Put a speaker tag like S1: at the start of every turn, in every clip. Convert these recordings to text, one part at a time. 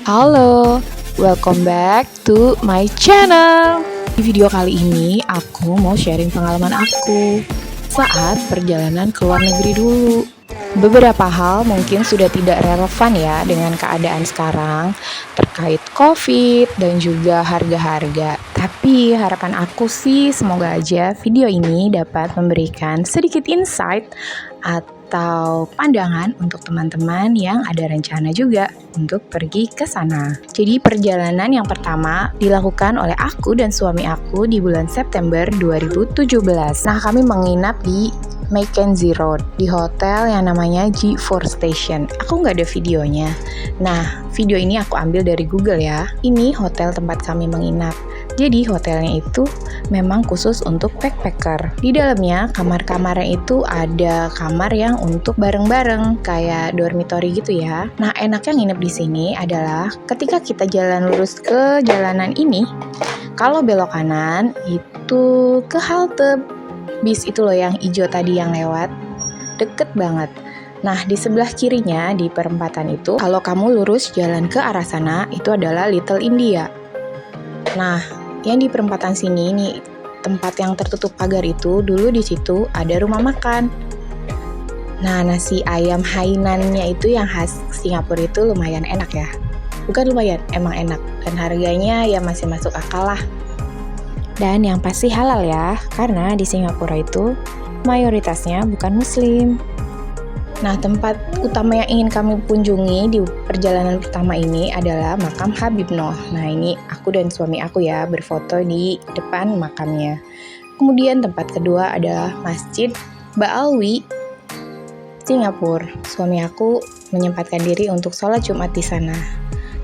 S1: Halo, welcome back to my channel. Di video kali ini aku mau sharing pengalaman aku saat perjalanan ke luar negeri dulu. Beberapa hal mungkin sudah tidak relevan ya dengan keadaan sekarang terkait COVID dan juga harga-harga. Tapi harapan aku sih semoga aja video ini dapat memberikan sedikit insight atau pandangan untuk teman-teman yang ada rencana juga untuk pergi ke sana. Jadi perjalanan yang pertama dilakukan oleh aku dan suami aku di bulan September 2017. Nah, kami menginap di Mackenzie Road di hotel yang namanya G4 Station. Aku nggak ada videonya. Nah, video ini aku ambil dari Google ya. Ini hotel tempat kami menginap. Jadi hotelnya itu memang khusus untuk backpacker. Di dalamnya kamar-kamarnya itu ada kamar yang untuk bareng-bareng kayak dormitory gitu ya. Nah, enaknya nginep di sini adalah ketika kita jalan lurus ke jalanan ini, kalau belok kanan itu ke halte bis itu loh yang hijau tadi yang lewat. Deket banget. Nah, di sebelah kirinya di perempatan itu, kalau kamu lurus jalan ke arah sana, itu adalah Little India. Nah, yang di perempatan sini nih, tempat yang tertutup pagar itu, dulu di situ ada rumah makan. Nah, nasi ayam Hainannya itu yang khas Singapura itu lumayan enak ya. Bukan lumayan, emang enak. Dan harganya ya masih masuk akal lah. Dan yang pasti halal ya, karena di Singapura itu mayoritasnya bukan muslim. Nah, tempat utama yang ingin kami kunjungi di perjalanan pertama ini adalah makam Habib Noh. Nah, ini aku dan suami aku ya berfoto di depan makamnya. Kemudian tempat kedua adalah Masjid Baalwi, Singapura. Suami aku menyempatkan diri untuk sholat Jumat di sana.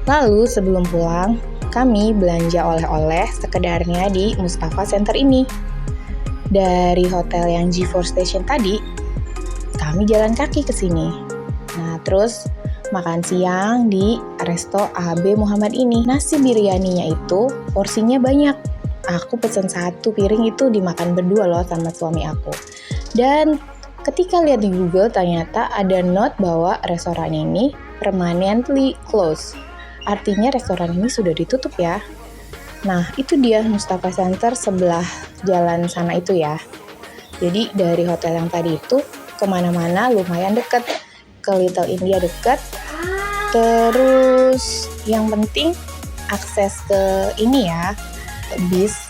S1: Lalu sebelum pulang, kami belanja oleh-oleh sekedarnya di Mustafa Center ini. Dari hotel yang G4 Station tadi, kami jalan kaki ke sini. Nah, terus makan siang di resto AB Muhammad ini. Nasi biryaninya itu porsinya banyak. Aku pesen 1 piring itu dimakan berdua loh sama suami aku. Dan ketika lihat di Google ternyata ada note bahwa restoran ini permanently closed. Artinya restoran ini sudah ditutup ya. Nah, itu dia Mustafa Center sebelah jalan sana itu ya. Jadi dari hotel yang tadi itu kemana-mana lumayan dekat, ke Little India dekat, terus yang penting akses ke ini ya, bis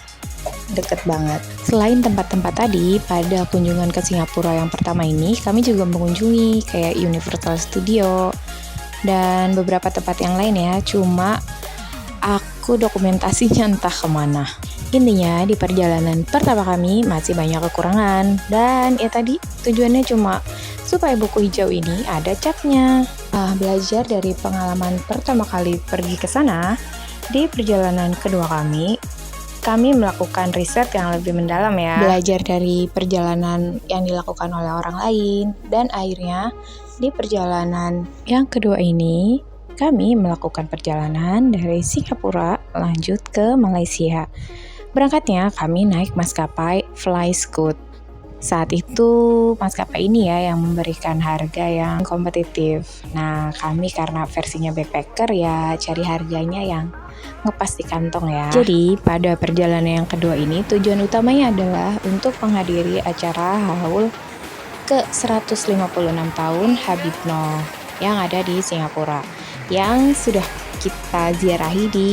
S1: deket banget. Selain tempat-tempat tadi, pada kunjungan ke Singapura yang pertama ini, kami juga mengunjungi kayak Universal Studio dan beberapa tempat yang lain ya, cuma aku dokumentasinya entah kemana. Intinya di perjalanan pertama kami masih banyak kekurangan dan ya tadi tujuannya cuma supaya buku hijau ini ada capnya. Belajar dari pengalaman pertama kali pergi ke sana, di perjalanan kedua kami melakukan riset yang lebih mendalam ya. Belajar dari perjalanan yang dilakukan oleh orang lain dan akhirnya di perjalanan yang kedua ini kami melakukan perjalanan dari Singapura lanjut ke Malaysia. Berangkatnya kami naik maskapai FlyScoot. Saat itu maskapai ini ya yang memberikan harga yang kompetitif. Nah, kami karena versinya backpacker ya cari harganya yang ngepas di kantong ya. Jadi pada perjalanan yang kedua ini tujuan utamanya adalah untuk menghadiri acara haul ke 156 tahun Habib Noh yang ada di Singapura, yang sudah kita ziarahi di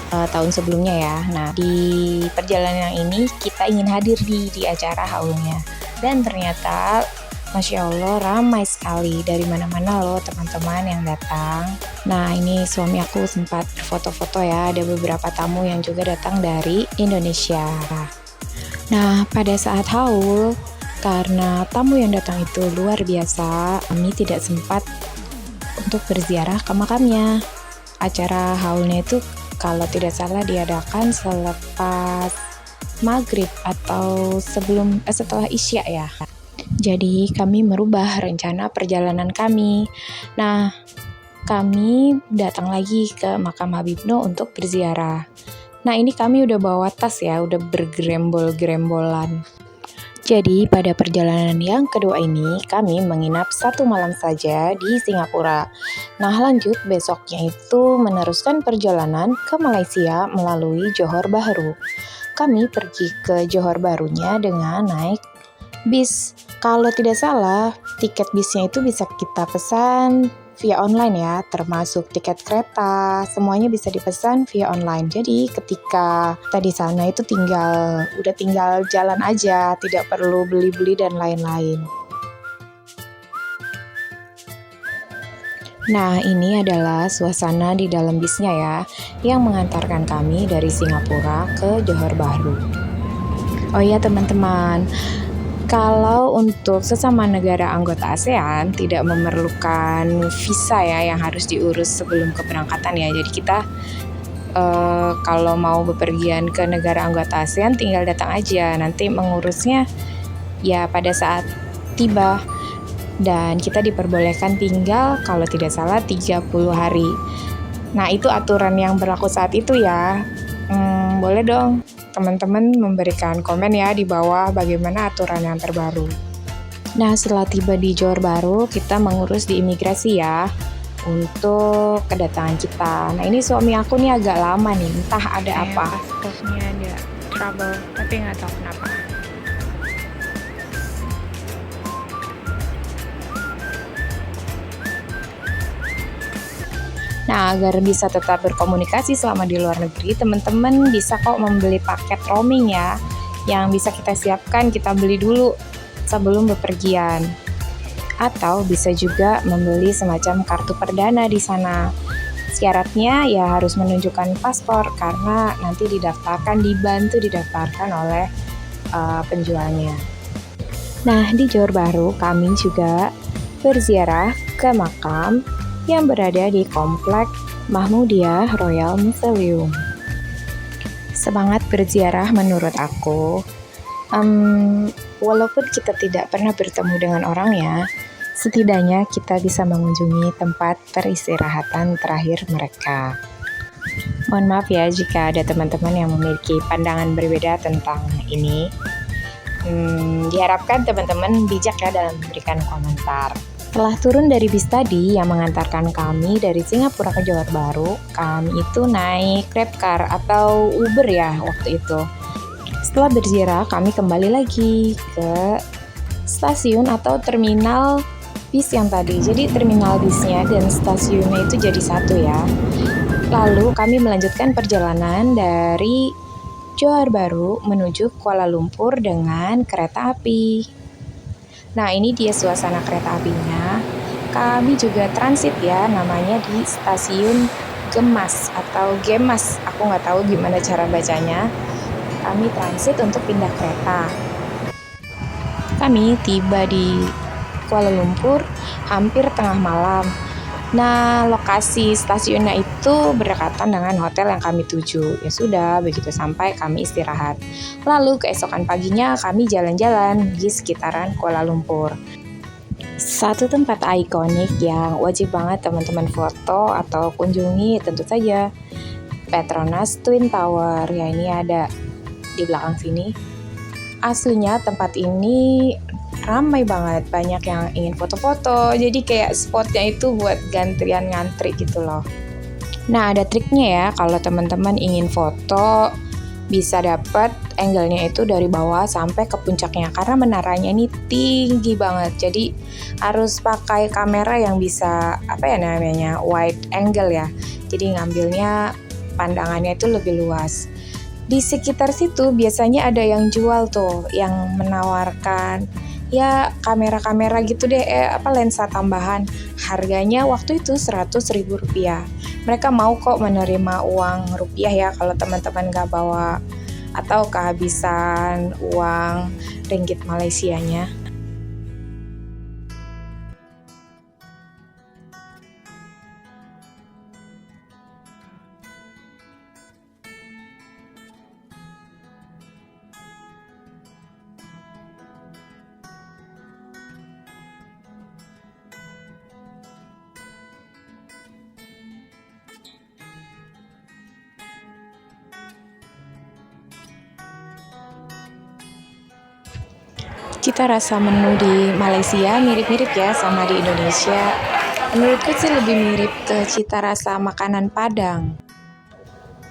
S1: tahun sebelumnya ya. Nah, di perjalanan yang ini kita ingin hadir di acara haulnya. Dan ternyata Masya Allah ramai sekali, dari mana-mana loh teman-teman yang datang. Nah, ini suami aku sempat foto-foto ya, ada beberapa tamu yang juga datang dari Indonesia. Nah, pada saat haul, karena tamu yang datang itu luar biasa, kami tidak sempat untuk berziarah ke makamnya. Acara haulnya itu kalau tidak salah diadakan selepas maghrib atau setelah isya ya. Jadi kami merubah rencana perjalanan kami. Nah, kami datang lagi ke makam Habib Noh untuk berziarah. Nah, ini kami udah bawa tas ya, udah bergerembol-gerembolan. Jadi pada perjalanan yang kedua ini kami menginap 1 malam saja di Singapura. Nah lanjut besoknya itu meneruskan perjalanan ke Malaysia melalui Johor Bahru. Kami pergi ke Johor Bahrunya dengan naik bis. Kalau tidak salah, tiket bisnya itu bisa kita pesan via online ya, termasuk tiket kereta, semuanya bisa dipesan via online. Jadi ketika kita di sana itu udah tinggal jalan aja, tidak perlu beli-beli dan lain-lain. Nah, ini adalah suasana di dalam bisnya ya, yang mengantarkan kami dari Singapura ke Johor Bahru. Oh iya teman-teman, kalau untuk sesama negara anggota ASEAN tidak memerlukan visa ya yang harus diurus sebelum keberangkatan ya. Jadi kita kalau mau bepergian ke negara anggota ASEAN tinggal datang aja. Nanti mengurusnya ya pada saat tiba. Dan kita diperbolehkan tinggal kalau tidak salah 30 hari. Nah itu aturan yang berlaku saat itu ya. Boleh dong teman-teman memberikan komen ya di bawah bagaimana aturan yang terbaru. Nah setelah tiba di Johor Bahru kita mengurus di imigrasi ya untuk kedatangan kita. Nah ini suami aku nih agak lama nih, entah ada apa.
S2: Paspornya ada trouble, tapi nggak tahu kenapa.
S1: Nah, agar bisa tetap berkomunikasi selama di luar negeri, teman-teman bisa kok membeli paket roaming ya, yang bisa kita siapkan, kita beli dulu sebelum bepergian. Atau bisa juga membeli semacam kartu perdana di sana. Syaratnya ya harus menunjukkan paspor karena nanti dibantu didaftarkan oleh penjualnya. Nah, di Johor Bahru kami juga berziarah ke makam yang berada di Komplek Mahmudiyah Royal Museum. Semangat berziarah menurut aku, walaupun kita tidak pernah bertemu dengan orangnya, setidaknya kita bisa mengunjungi tempat peristirahatan terakhir mereka. Mohon maaf ya jika ada teman-teman yang memiliki pandangan berbeda tentang ini. Diharapkan teman-teman bijak ya dalam memberikan komentar. Setelah turun dari bis tadi yang mengantarkan kami dari Singapura ke Johor Bahru, kami itu naik GrabCar atau Uber ya waktu itu. Setelah berziarah, kami kembali lagi ke stasiun atau terminal bis yang tadi. Jadi terminal bisnya dan stasiunnya itu jadi satu ya. Lalu kami melanjutkan perjalanan dari Johor Bahru menuju Kuala Lumpur dengan kereta api. Nah ini dia suasana kereta apinya. Kami juga transit ya, namanya di stasiun Gemas atau Gemas. Aku nggak tahu gimana cara bacanya. Kami transit untuk pindah kereta. Kami tiba di Kuala Lumpur hampir tengah malam. Nah, lokasi stasiunnya itu berdekatan dengan hotel yang kami tuju. Ya sudah, begitu sampai kami istirahat. Lalu keesokan paginya kami jalan-jalan di sekitaran Kuala Lumpur. Satu tempat ikonik yang wajib banget teman-teman foto atau kunjungi tentu saja Petronas Twin Tower. Ya ini ada di belakang sini. Aslinya tempat ini ramai banget, banyak yang ingin foto-foto, jadi kayak spotnya itu buat gantian ngantri gitu loh. Nah ada triknya ya, kalau teman-teman ingin foto bisa dapat angle-nya itu dari bawah sampai ke puncaknya karena menaranya ini tinggi banget, jadi harus pakai kamera yang bisa wide angle ya, jadi ngambilnya pandangannya itu lebih luas. Di sekitar situ biasanya ada yang jual tuh, yang menawarkan ya kamera-kamera gitu deh, lensa tambahan. Harganya waktu itu Rp100.000. Mereka mau kok menerima uang rupiah ya kalau teman-teman gak bawa atau kehabisan uang ringgit Malaysianya. Cita rasa menu di Malaysia mirip-mirip ya sama di Indonesia. Menurutku sih lebih mirip ke cita rasa makanan Padang.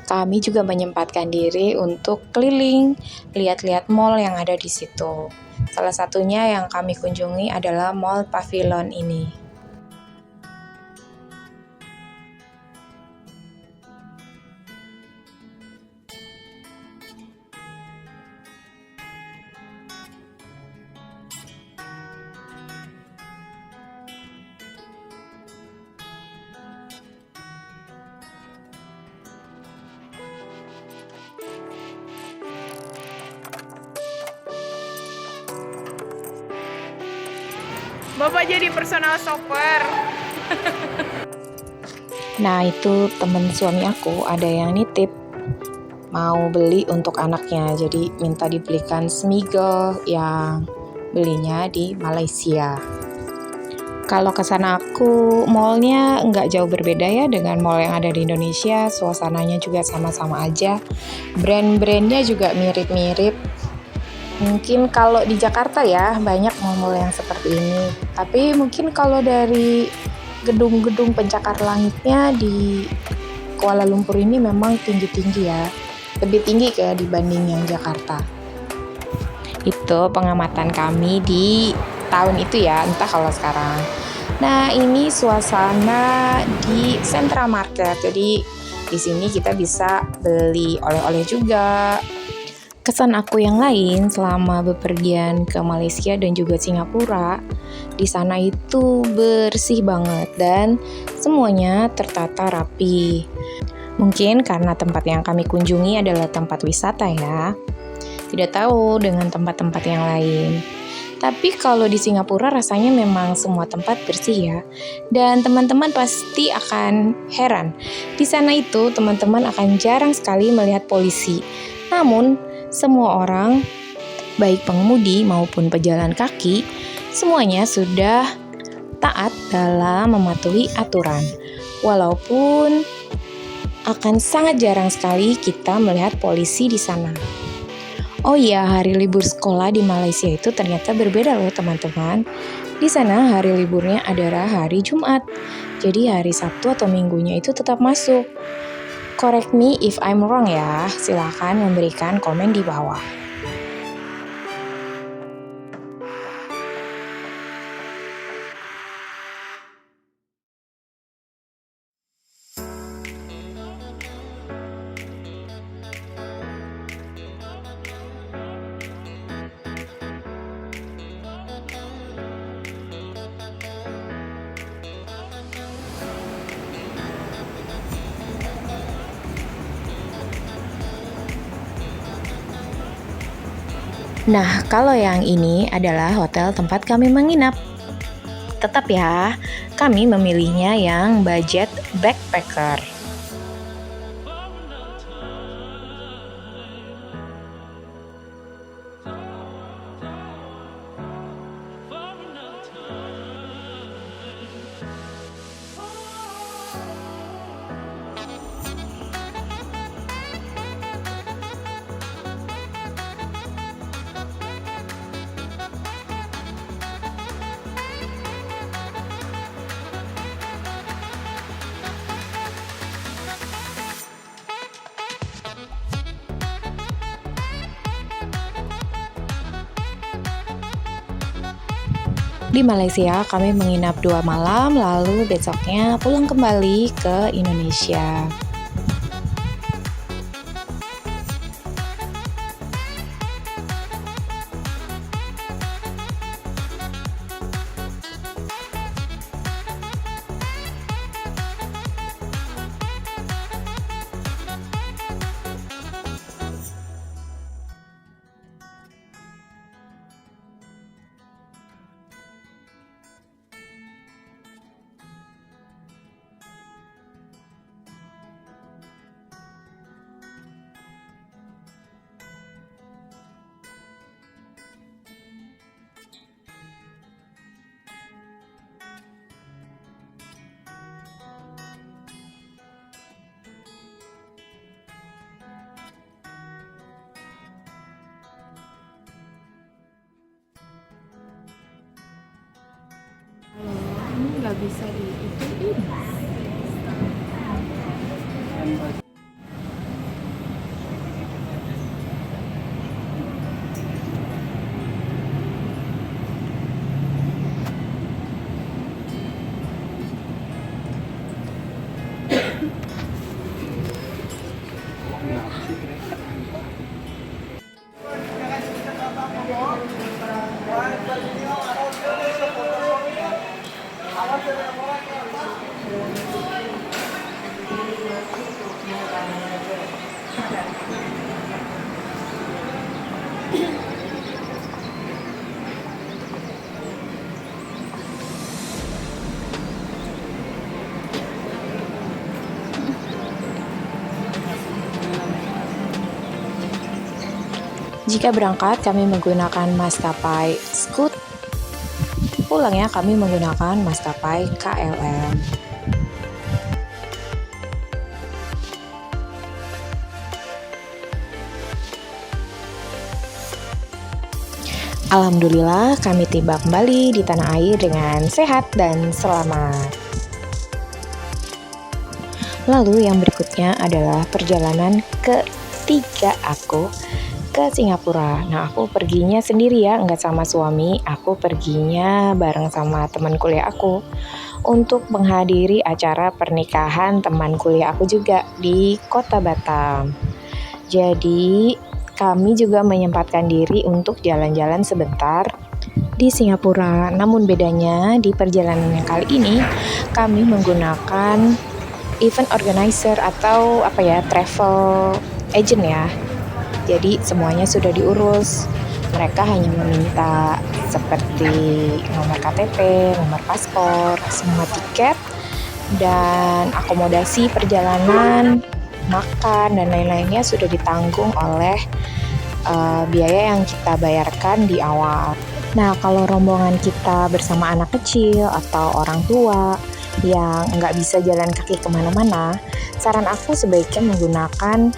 S1: Kami juga menyempatkan diri untuk keliling, lihat-lihat mall yang ada di situ. Salah satunya yang kami kunjungi adalah Mall Pavilion ini.
S2: Bapak jadi personal shopper.
S1: Nah, itu temen suami aku ada yang nitip mau beli untuk anaknya, jadi minta dibelikan semigel yang belinya di Malaysia. Kalau kesana aku, mallnya nggak jauh berbeda ya dengan mall yang ada di Indonesia, suasananya juga sama-sama aja, brand-brandnya juga mirip-mirip. Mungkin kalau di Jakarta ya banyak mall-mall yang seperti ini, tapi mungkin kalau dari gedung-gedung pencakar langitnya di Kuala Lumpur ini memang tinggi-tinggi ya, lebih tinggi kayak dibanding yang Jakarta. Itu pengamatan kami di tahun itu ya, entah kalau sekarang. Nah, ini suasana di Central Market. Jadi di sini kita bisa beli oleh-oleh juga. Kesan aku yang lain selama bepergian ke Malaysia dan juga Singapura, di sana itu bersih banget dan semuanya tertata rapi. Mungkin karena tempat yang kami kunjungi adalah tempat wisata ya. Tidak tahu dengan tempat-tempat yang lain. Tapi kalau di Singapura rasanya memang semua tempat bersih ya. Dan teman-teman pasti akan heran. Di sana itu teman-teman akan jarang sekali melihat polisi. Namun semua orang, baik pengemudi maupun pejalan kaki, semuanya sudah taat dalam mematuhi aturan. Walaupun akan sangat jarang sekali kita melihat polisi di sana. Oh iya, hari libur sekolah di Malaysia itu ternyata berbeda loh teman-teman. Di sana hari liburnya adalah hari Jumat. Jadi hari Sabtu atau Minggunya itu tetap masuk. Correct me if I'm wrong ya. Silakan memberikan komen di bawah. Nah, kalau yang ini adalah hotel tempat kami menginap. Tetap ya, kami memilihnya yang budget backpacker. Di Malaysia kami menginap 2 malam, lalu besoknya pulang kembali ke Indonesia. nggak bisa itu. Jika berangkat, kami menggunakan maskapai Scoot. Pulangnya kami menggunakan maskapai KLM. Alhamdulillah, kami tiba kembali di tanah air dengan sehat dan selamat. Lalu yang berikutnya adalah perjalanan ketiga aku ke Singapura. Nah, aku perginya sendiri ya, nggak sama suami. Aku perginya bareng sama teman kuliah aku untuk menghadiri acara pernikahan teman kuliah aku juga di kota Batam. Jadi, kami juga menyempatkan diri untuk jalan-jalan sebentar di Singapura. Namun bedanya di perjalanan yang kali ini, kami menggunakan event organizer atau travel agent ya. Jadi semuanya sudah diurus. Mereka hanya meminta seperti nomor KTP, nomor paspor, semua tiket, dan akomodasi perjalanan, makan, dan lain-lainnya sudah ditanggung oleh biaya yang kita bayarkan di awal. Nah, kalau rombongan kita bersama anak kecil atau orang tua yang nggak bisa jalan kaki kemana-mana, saran aku sebaiknya menggunakan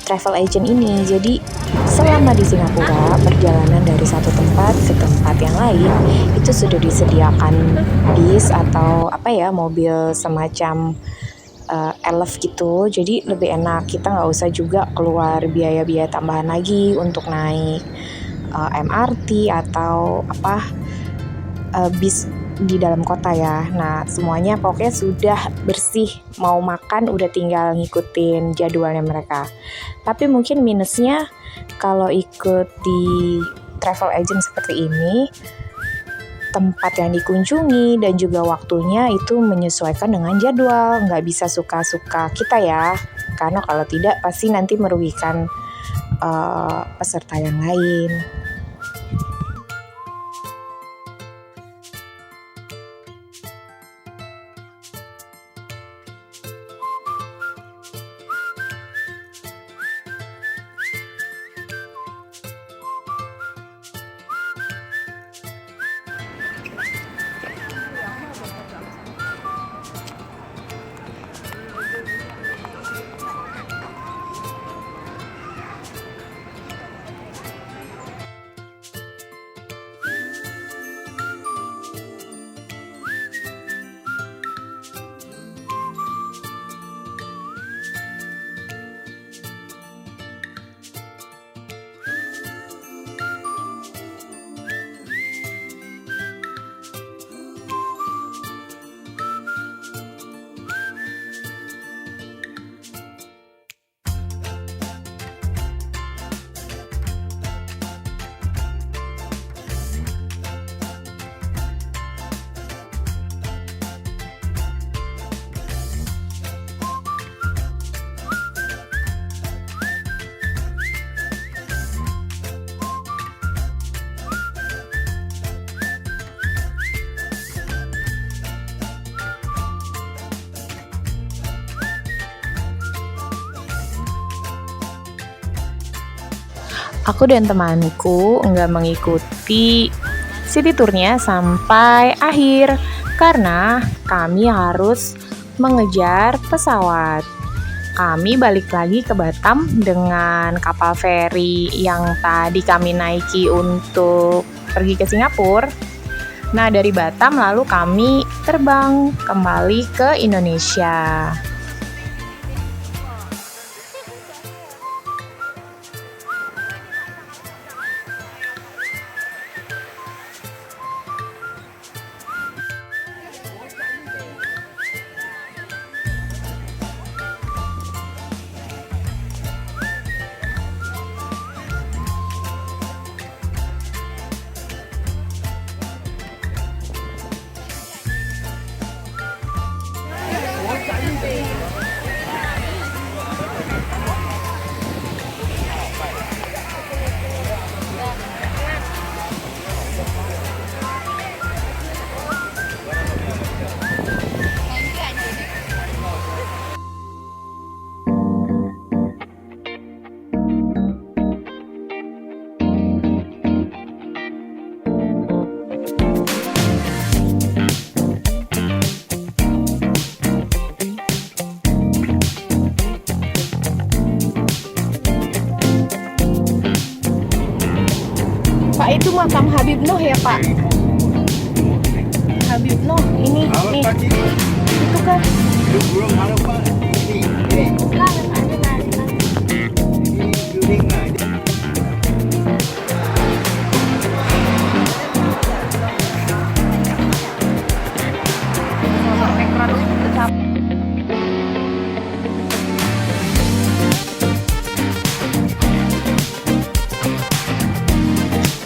S1: travel agent ini. Jadi selama di Singapura, perjalanan dari satu tempat ke tempat yang lain itu sudah disediakan bis atau mobil semacam elf gitu. Jadi lebih enak, kita nggak usah juga keluar biaya-biaya tambahan lagi untuk naik MRT atau bis di dalam kota ya. Nah, semuanya pokoknya sudah bersih. Mau makan udah tinggal ngikutin jadwalnya mereka. Tapi mungkin minusnya kalau ikut di travel agent seperti ini, tempat yang dikunjungi dan juga waktunya itu menyesuaikan dengan jadwal. Nggak bisa suka-suka kita ya. Karena kalau tidak pasti nanti merugikan peserta yang lain. Aku dan temanku nggak mengikuti city tournya sampai akhir karena kami harus mengejar pesawat. Kami balik lagi ke Batam dengan kapal feri yang tadi kami naiki untuk pergi ke Singapura. Nah, dari Batam lalu kami terbang kembali ke Indonesia. Pak, itu makam Habib Noh ya, Pak? Habib Noh, ini nih. Itu kan.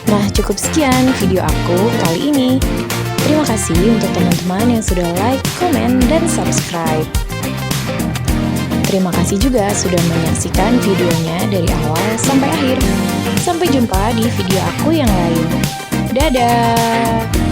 S1: Nah, cukup sekian video aku kali ini. Terima kasih untuk teman-teman yang sudah like, komen, dan subscribe. Terima kasih juga sudah menyaksikan videonya dari awal sampai akhir. Sampai jumpa di video aku yang lain. Dadah!